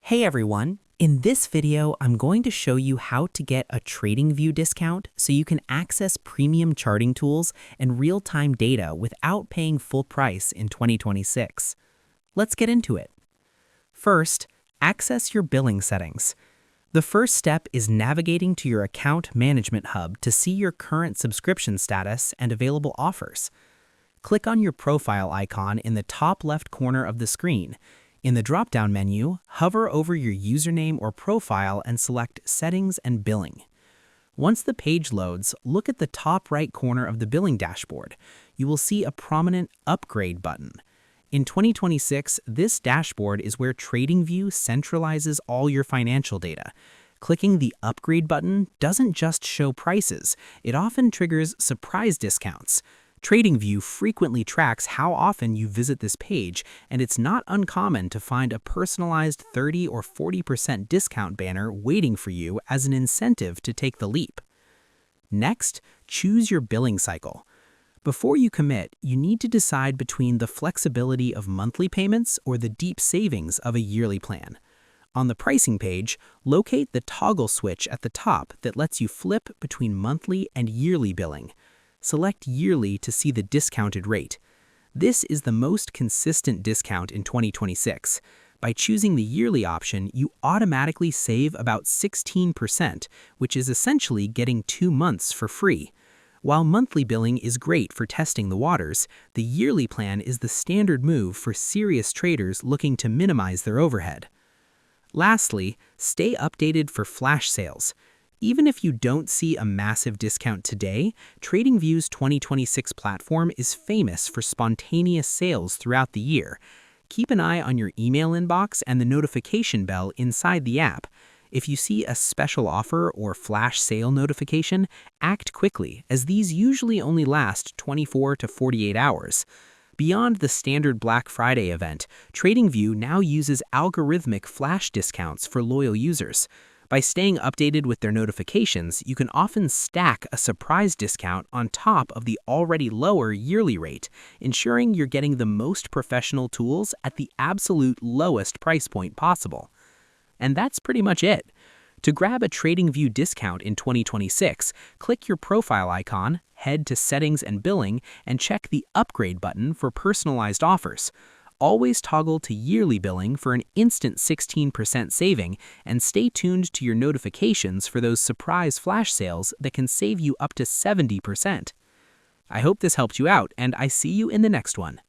Hey everyone! In this video, I'm going to show you how to get a Tradingview discount so you can access premium charting tools and real-time data without paying full price in 2026. Let's get into it. First, access your billing settings. The first step is navigating to your account management hub to see your current subscription status and available offers. Click on your profile icon in the top left corner of the screen. In the drop-down menu, hover over your username or profile and select Settings and Billing. Once the page loads, look at the top right corner of the billing dashboard. You will see a prominent Upgrade button. In 2026, this dashboard is where Tradingview centralizes all your financial data. Clicking the Upgrade button doesn't just show prices, it often triggers surprise discounts. Tradingview frequently tracks how often you visit this page, and it's not uncommon to find a personalized 30 or 40% discount banner waiting for you as an incentive to take the leap. Next, choose your billing cycle. Before you commit, you need to decide between the flexibility of monthly payments or the deep savings of a yearly plan. On the pricing page, locate the toggle switch at the top that lets you flip between monthly and yearly billing. Select Yearly to see the discounted rate. This is the most consistent discount in 2026. By choosing the yearly option, you automatically save about 16%, which is essentially getting 2 months for free. While monthly billing is great for testing the waters, the yearly plan is the standard move for serious traders looking to minimize their overhead. Lastly, stay updated for flash sales. Even if you don't see a massive discount today, Tradingview's 2026 platform is famous for spontaneous sales throughout the year. Keep an eye on your email inbox and the notification bell inside the app. If you see a special offer or flash sale notification, act quickly, as these usually only last 24 to 48 hours. Beyond the standard Black Friday event, Tradingview now uses algorithmic flash discounts for loyal users. By staying updated with their notifications, you can often stack a surprise discount on top of the already lower yearly rate, ensuring you're getting the most professional tools at the absolute lowest price point possible. And that's pretty much it. To grab a Tradingview discount in 2026, click your profile icon, head to Settings and Billing, and check the Upgrade button for personalized offers. Always toggle to yearly billing for an instant 16% saving, and stay tuned to your notifications for those surprise flash sales that can save you up to 70%. I hope this helped you out, and I see you in the next one.